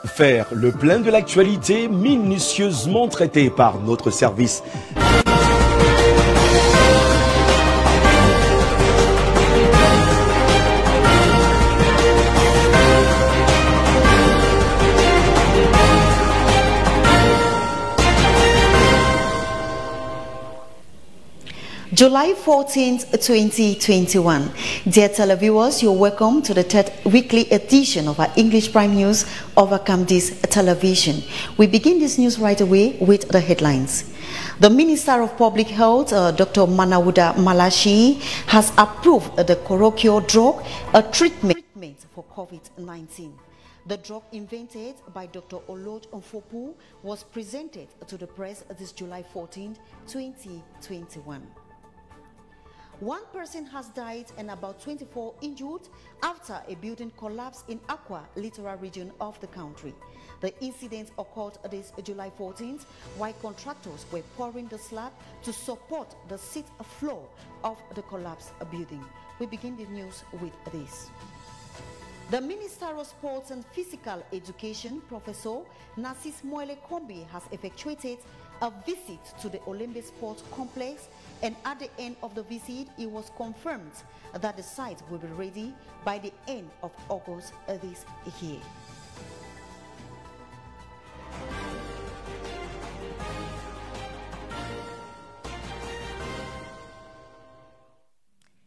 Faire le plein de l'actualité minutieusement traitée par notre service. July 14th, 2021. Dear televiewers, you're welcome to the third weekly edition of our English Prime News over Camdis Television. We begin this news right away with the headlines. The Minister of Public Health, Dr. Manawuda Malachi, has approved the Korokyo drug, a treatment for COVID-19. The drug invented by Dr. Oloj Onfopu was presented to the press this July 14, 2021. One person has died and about 24 injured after a building collapsed in Akwa, littoral region of the country. The incident occurred this July 14th while contractors were pouring the slab to support the sixth floor of the collapsed building. We begin the news with this. The Minister of Sports and Physical Education, Professor Narcisse Moele Kombi, has effectuated a visit to the Olembe Sports Complex, and at the end of the visit, it was confirmed that the site will be ready by the end of August this year.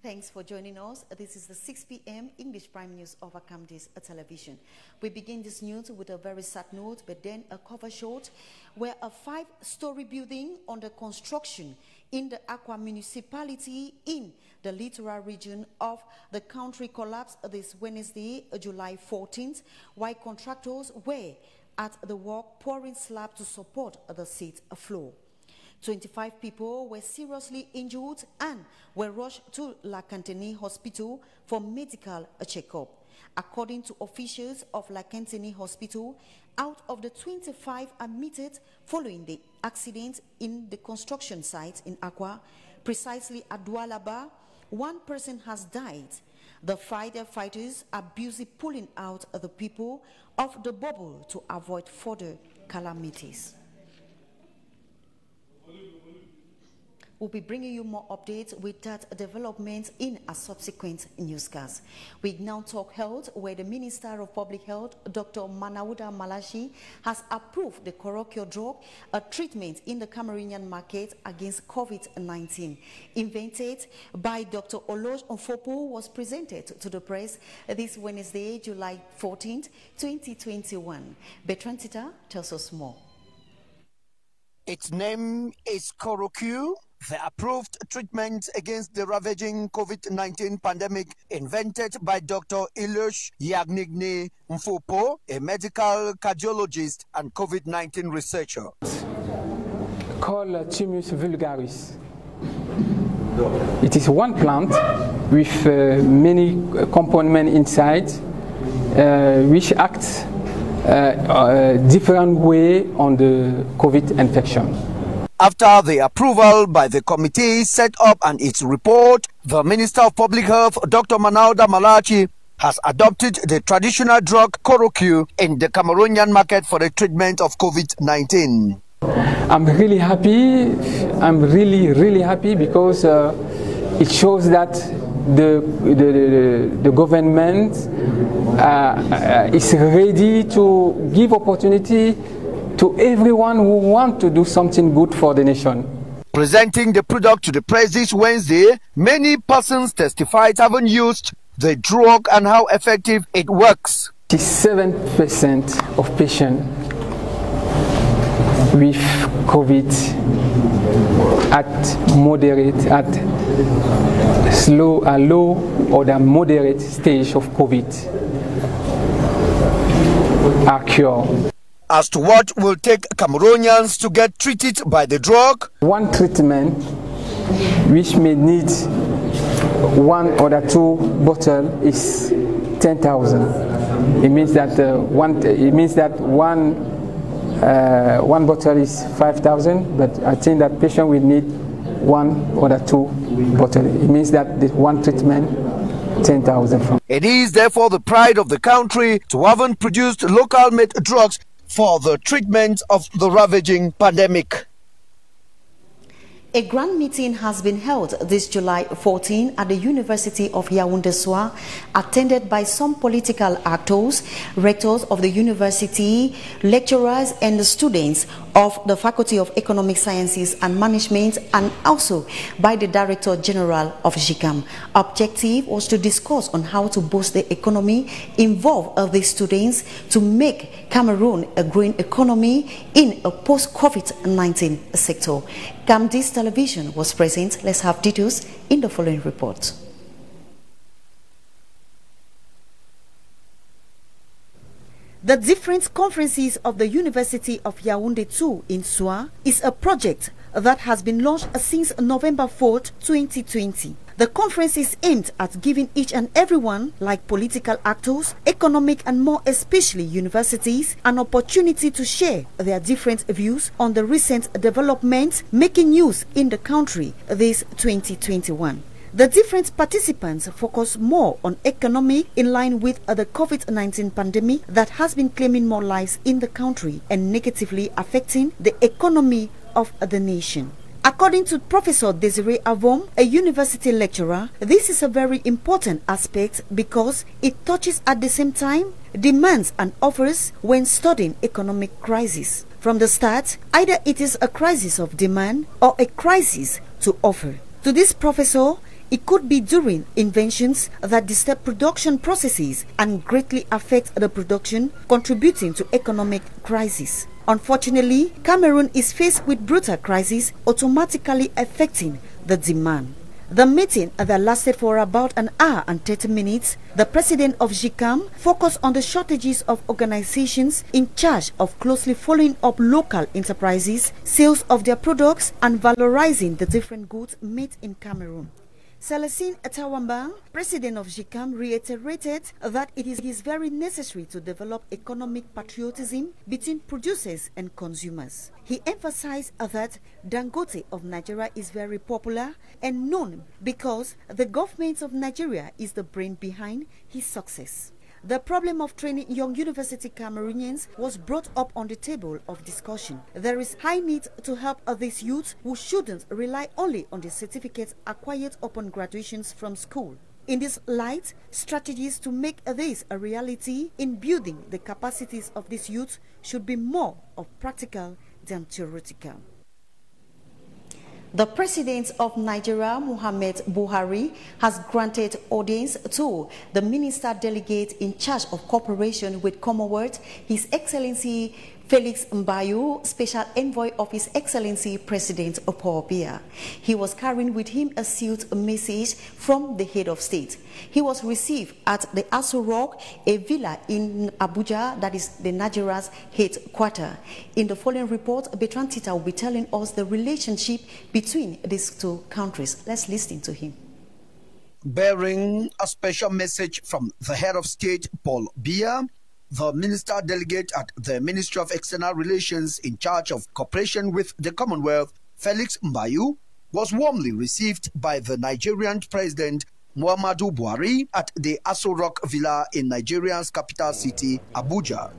Thanks for joining us. This is the 6 p.m. English Prime News over Camdis Television. We begin this news with a very sad note, but then a cover shot where a 5-story building under construction in the Akwa municipality in the littoral region of the country collapsed this Wednesday, July 14th, while contractors were at the work pouring slab to support the sixth floor. 25 people were seriously injured and were rushed to La Cantini Hospital for medical checkup. According to officials of La Cantini Hospital, out of the 25 admitted following the accident in the construction site in Akwa, precisely at Doualaba, one person has died. The firefighters are busy pulling out the people of the bubble to avoid further calamities. We'll be bringing you more updates with that development in a subsequent newscast. We now talk health, where the Minister of Public Health, Dr. Manawuda Malachi, has approved the Korokyo drug, a treatment in the Cameroonian market against COVID-19. Invented by Dr. Oloj Onfopu, was presented to the press this Wednesday, July 14, 2021. Bertrand Tita tells us more. Its name is Korokyo, the approved treatment against the ravaging COVID-19 pandemic invented by Dr. Oloj Onfopu, a medical cardiologist and COVID-19 researcher. Called Thymus vulgaris. It is one plant with many components inside, which acts different way on the COVID infection. After the approval by the committee set up and its report, the Minister of Public Health, Dr. Manawuda Malachi, has adopted the traditional drug Korokyo in the Cameroonian market for the treatment of COVID-19. I'm really happy. I'm really happy because it shows that the government is ready to give opportunity to everyone who wants to do something good for the nation. Presenting the product to the press this Wednesday, many persons testified having used the drug and how effective it works. 7% of patients with COVID at moderate, at low or the moderate stage of COVID are cured. As to what will take Cameroonians to get treated by the drug? One treatment which may need 1 or 2 bottles is 10,000. It means that one bottle is 5,000, but I think that patient will need 1 or 2 bottles. It means that the one treatment 10,000 francs. It is therefore the pride of the country to have produced local-made drugs for the treatment of the ravaging pandemic. A grand meeting has been held this July 14 at the University of Yaoundé, attended by some political actors, rectors of the university, lecturers and the students of the Faculty of Economic Sciences and Management, and also by the Director General of GICAM. Objective was to discuss on how to boost the economy, involve the students to make Cameroon a green economy in a post-COVID-19 sector. Camdis Television was present. Let's have details in the following report. The different conferences of the University of Yaoundé 2 in Soa is a project that has been launched since November 4th, 2020. The conference is aimed at giving each and everyone, like political actors, economic and more especially universities, an opportunity to share their different views on the recent developments making news in the country this 2021. The different participants focus more on economic in line with the COVID-19 pandemic that has been claiming more lives in the country and negatively affecting the economy of the nation. According to Professor Desiree Avom, a university lecturer, this is a very important aspect because it touches at the same time demands and offers when studying economic crisis. From the start, either it is a crisis of demand or a crisis to offer. To this professor, it could be during inventions that disturb production processes and greatly affect the production, contributing to economic crisis. Unfortunately, Cameroon is faced with brutal crisis automatically affecting the demand. The meeting that lasted for about an hour and 30 minutes, the president of GICAM focused on the shortages of organizations in charge of closely following up local enterprises, sales of their products, and valorizing the different goods made in Cameroon. Celestine Atawamba, president of GICAM, reiterated that it is very necessary to develop economic patriotism between producers and consumers. He emphasized that Dangote of Nigeria is very popular and known because the government of Nigeria is the brain behind his success. The problem of training young university Cameroonians was brought up on the table of discussion. There is high need to help these youths who shouldn't rely only on the certificates acquired upon graduations from school. In this light, strategies to make this a reality in building the capacities of these youths should be more of practical than theoretical. The President of Nigeria, Muhammad Buhari, has granted audience to the Minister Delegate in charge of cooperation with Commonwealth, His Excellency Felix Mbayu, Special Envoy of His Excellency President Paul Biya. He was carrying with him a sealed message from the head of state. He was received at the Aso Rock, a villa in Abuja, that is the Nigeria's headquarters. In the following report, Bertrand Tita will be telling us the relationship between these two countries. Let's listen to him. Bearing a special message from the head of state, Paul Biya, the Minister Delegate at the Ministry of External Relations in charge of cooperation with the Commonwealth, Felix Mbayu, was warmly received by the Nigerian President Muhammadu Buhari at the Aso Rock Villa in Nigeria's capital city, Abuja.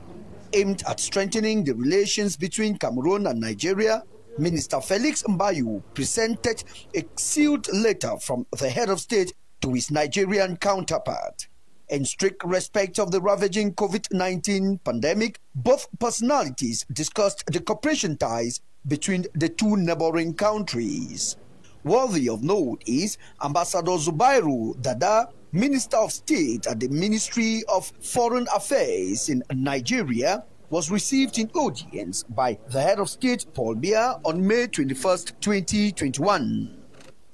Aimed at strengthening the relations between Cameroon and Nigeria, Minister Felix Mbayu presented a sealed letter from the head of state to his Nigerian counterpart. In strict respect of the ravaging COVID-19 pandemic, both personalities discussed the cooperation ties between the two neighboring countries. Worthy of note is Ambassador Zubairu Dada, Minister of State at the Ministry of Foreign Affairs in Nigeria, was received in audience by the head of state, Paul Biya, on May 21st, 2021.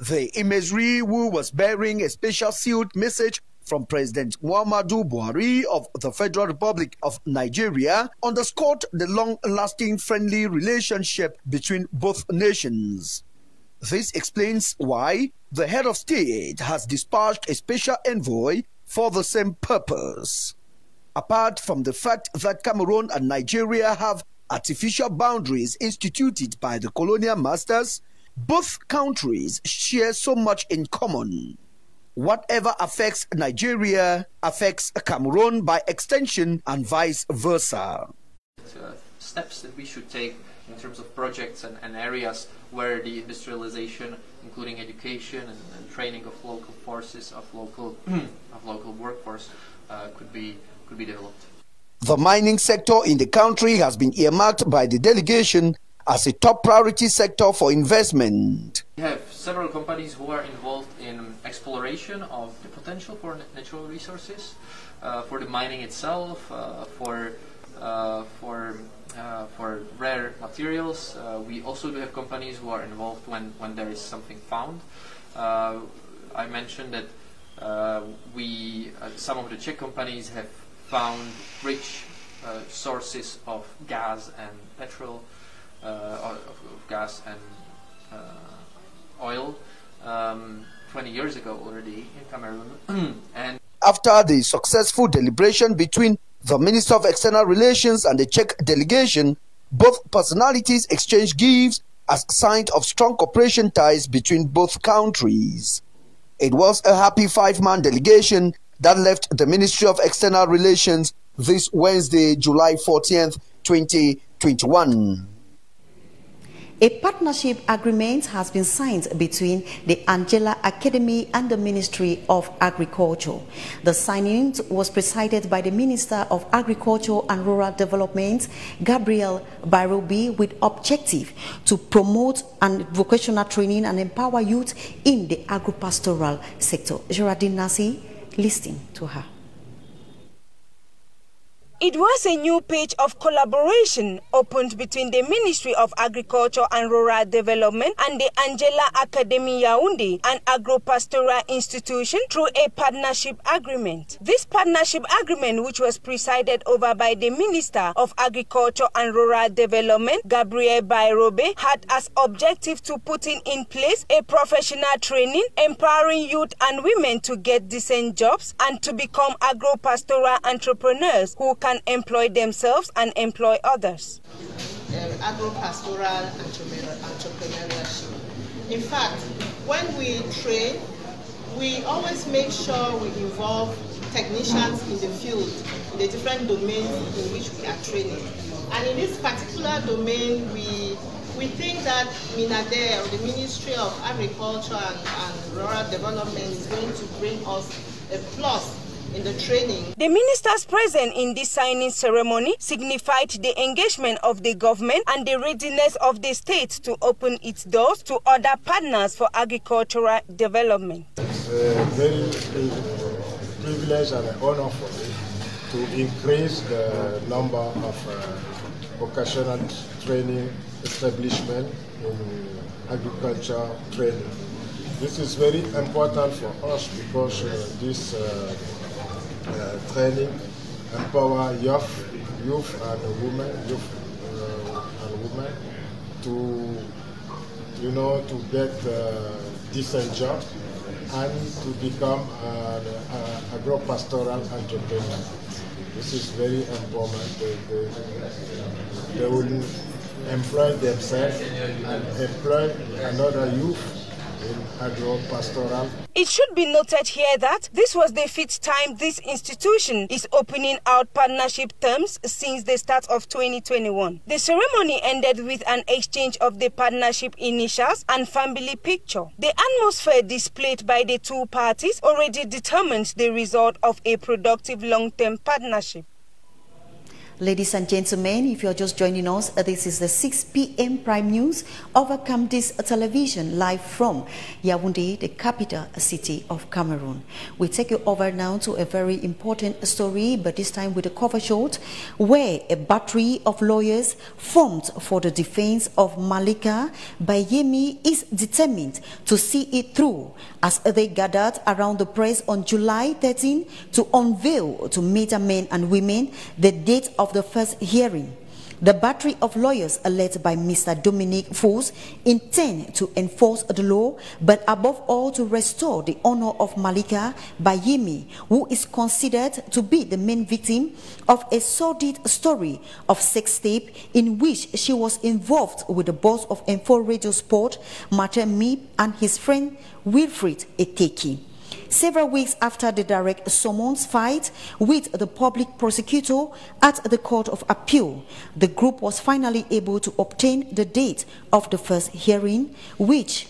The imagery, who was bearing a special sealed message from President Muhammadu Buhari of the Federal Republic of Nigeria, underscored the long-lasting friendly relationship between both nations. This explains why the head of state has dispatched a special envoy for the same purpose. Apart from the fact that Cameroon and Nigeria have artificial boundaries instituted by the colonial masters, both countries share so much in common. Whatever affects Nigeria affects Cameroon by extension and vice versa. Steps that we should take in terms of projects and areas where the industrialization, including education and training of local forces, of local workforce, could be developed. The mining sector in the country has been earmarked by the delegation as a top priority sector for investment. We have several companies who are involved in exploration of the potential for natural resources, for the mining itself, for rare materials. We also do have companies who are involved when there is something found. I mentioned that some of the Czech companies have found rich sources of gas and petrol, of gas and oil 20 years ago already in Cameroon. And after the successful deliberation between the Minister of External Relations and the Czech delegation, both personalities exchanged gifts as a sign of strong cooperation ties between both countries. It was a happy 5-man delegation that left the Ministry of External Relations this Wednesday, July 14th, 2021. A partnership agreement has been signed between the Angela Academy and the Ministry of Agriculture. The signing was presided by the Minister of Agriculture and Rural Development, Gabriel Bairobi, with objective to promote vocational training and empower youth in the agro-pastoral sector. Geraldine Nasi, listening to her. It was a new page of collaboration opened between the Ministry of Agriculture and Rural Development and the Angela Academy Yaoundé, an agro-pastoral institution, through a partnership agreement. This partnership agreement, which was presided over by the Minister of Agriculture and Rural Development, Gabriel Bairobe, had as objective to putting in place a professional training, empowering youth and women to get decent jobs and to become agro-pastoral entrepreneurs who can employ themselves and employ others. Agro-pastoral entrepreneurship. In fact, when we train, we always make sure we involve technicians in the field, in the different domains in which we are training. And in this particular domain, we think that MINADE, or the Ministry of Agriculture and Rural Development, is going to bring us a plus in the training. The ministers present in this signing ceremony signified the engagement of the government and the readiness of the state to open its doors to other partners for agricultural development. It's a very privilege and an honor for me to increase the number of vocational training establishment in agriculture training. This is very important for us because this training empower youth and women to get decent job and to become an agro-pastoral entrepreneur. This is very important. They will employ themselves and employ another youth in agro-pastoral. It should be noted here that this was the 5th time this institution is opening out partnership terms since the start of 2021. The ceremony ended with an exchange of the partnership initials and family picture. The atmosphere displayed by the two parties already determines the result of a productive long-term partnership. Ladies and gentlemen, if you're just joining us, this is the 6 p.m. Prime News over Camdis Television, live from Yaoundé, the capital city of Cameroon. We take you over now to a very important story, but this time with a cover shot, where a battery of lawyers formed for the defense of Malika Bayemi is determined to see it through, as they gathered around the press on July 13 to unveil to major men and women the date of the first hearing. The battery of lawyers led by Mr. Dominique Fous intend to enforce the law, but above all to restore the honor of Malika Bayemi, who is considered to be the main victim of a sordid story of sex tape in which she was involved with the boss of Info Radio Sport, Martin Meep, and his friend Wilfried Ekeki. Several weeks after the direct summons fight with the public prosecutor at the Court of Appeal, the group was finally able to obtain the date of the first hearing, which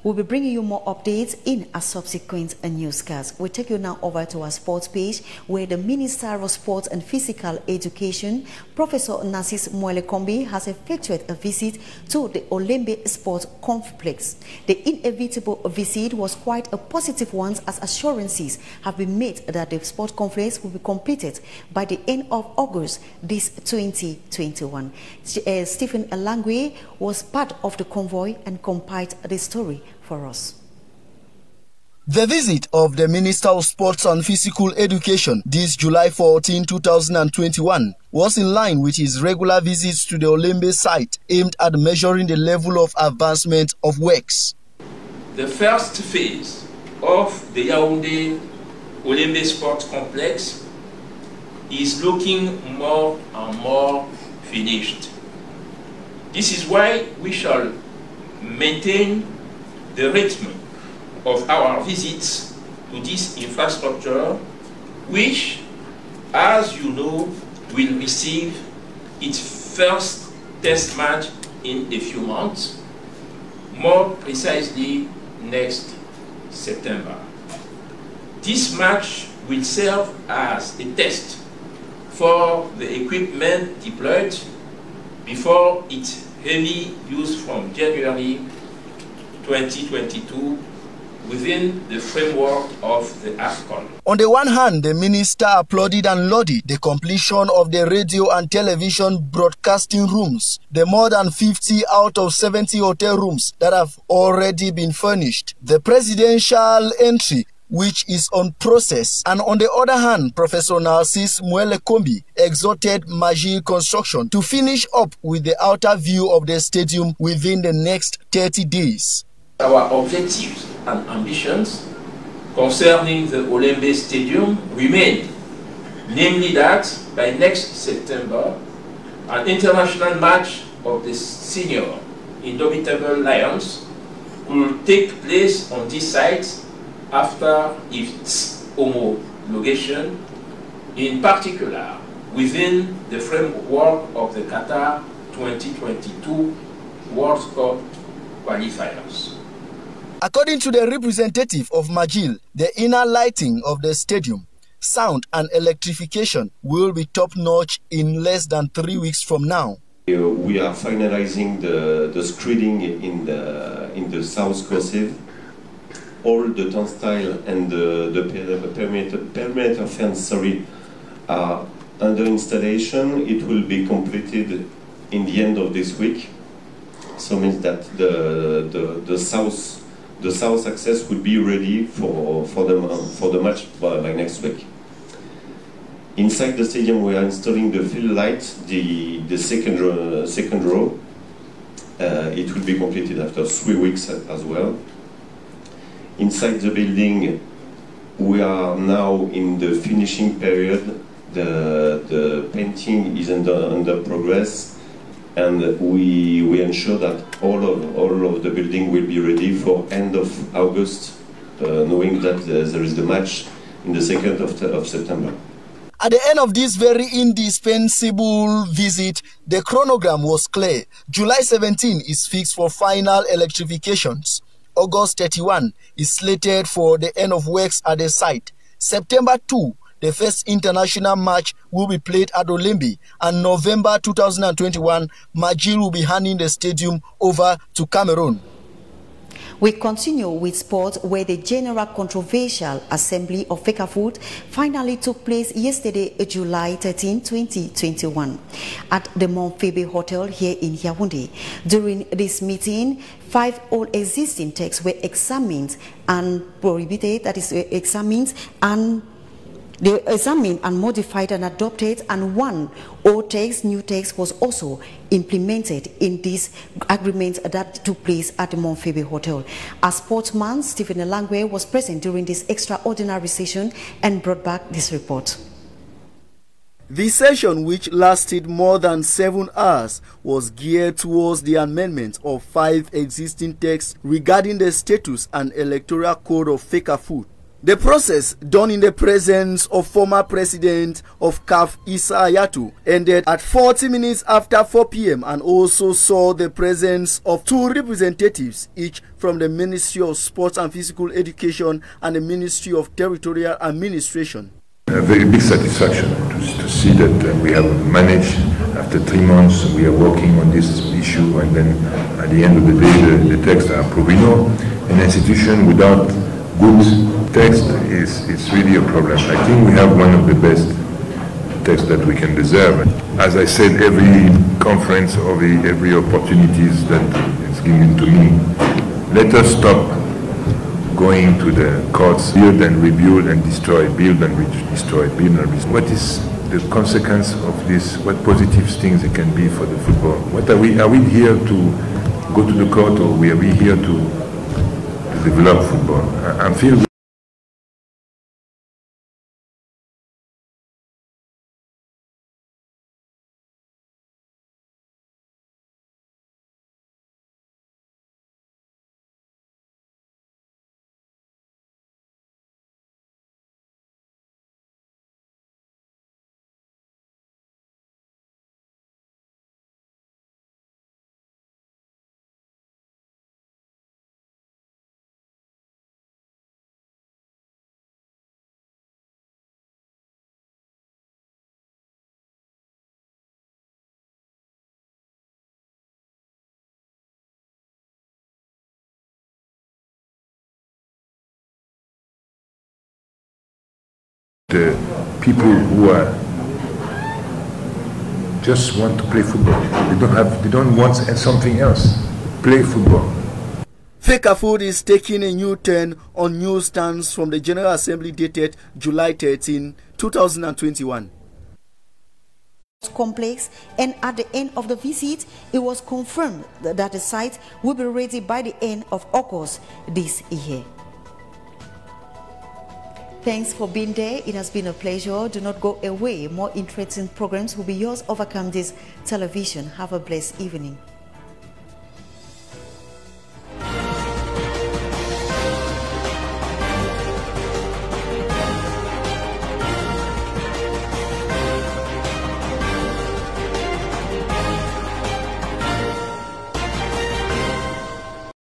we'll be bringing you more updates in a subsequent newscast. We take you now over to our sports page, where the Minister of Sports and Physical Education, Professor Narcisse Moelle-Kombi, has effectuated a visit to the Olembe Sports Complex. The inevitable visit was quite a positive one, as assurances have been made that the sports complex will be completed by the end of August this 2021. Stephen Elangwe was part of the convoy and compiled the story for us. The visit of the Minister of Sports and Physical Education this July 14, 2021 was in line with his regular visits to the Olembe site, aimed at measuring the level of advancement of works. The first phase of the Yaoundé Olembe Sports Complex is looking more and more finished. This is why we shall maintain the rhythm of our visits to this infrastructure, which, as you know, will receive its first test match in a few months, more precisely next September. This match will serve as a test for the equipment deployed before its heavy use from January 2022 within the framework of the AFCON. On the one hand, the minister applauded and lauded the completion of the radio and television broadcasting rooms, the more than 50 out of 70 hotel rooms that have already been furnished, the presidential entry which is on process. And on the other hand, Professor Narcisse Moelle-Kombi exhorted Magil Construction to finish up with the outer view of the stadium within the next 30 days. Our objectives and ambitions concerning the Olembe Stadium remain, namely that by next September, an international match of the senior Indomitable Lions will take place on this site after its homologation, in particular within the framework of the Qatar 2022 World Cup qualifiers. According to the representative of Magil, the inner lighting of the stadium, sound and electrification will be top-notch in less than 3 weeks from now. We are finalizing the screening in the South Cursive. All the turnstile and the perimeter fence, are under installation. It will be completed in the end of this week. So means that the south access will be ready for the match by next week. Inside the stadium, we are installing the field light, the second row. It will be completed after 3 weeks as well. Inside the building, we are now in the finishing period. The painting is under progress, and we ensure that all of the building will be ready for end of August, knowing that there is the match in the 2nd of September. At the end of this very indispensable visit, the chronogram was clear. July 17 is fixed for final electrifications. August 31 is slated for the end of works at the site. September 2, the first international match will be played at Olembe, and November 2021, Magil will be handing the stadium over to Cameroon. We continue with sports, where the general controversial assembly of Fcfa finally took place yesterday, July 13, 2021, at the Montfebe Hotel here in Yaoundé. During this meeting, 5 old existing texts were examined and prohibited, that is, examined and they were examined and modified and adopted, and 1 old text, new text, was also implemented in this agreement that took place at the Montfebe Hotel. As sportsman, Stephen Elangwe was present during this extraordinary session and brought back this report. The session, which lasted more than 7 hours, was geared towards the amendment of 5 existing texts regarding the status and electoral code of Fcfa. The process, done in the presence of former president of CAF Issa Hayatou, ended at 40 minutes after 4 p.m. and also saw the presence of 2 representatives, each from the Ministry of Sports and Physical Education and the Ministry of Territorial Administration. A very big satisfaction to see that we have managed, after 3 months, we are working on this issue, and then at the end of the day, the texts are provisional. An institution without good text is really a problem. I think we have one of the best texts that we can deserve. As I said, every conference or every opportunities that is given to me, let us stop going to the courts, build and rebuild and destroy, build and destroy, build and destroy. What is the consequence of this? What positive things it can be for the football? What are we here to go to the court, or are we here to develop football? I feel the people who are just want to play football. They don't want something else. Play football. Fcfa is taking a new turn on newsstands from the General Assembly dated July 13, 2021. Complex, and at the end of the visit, it was confirmed that the site will be ready by the end of August this year. Thanks for being there. It has been a pleasure. Do not go away. More interesting programs will be yours over Camde's television. Have a blessed evening.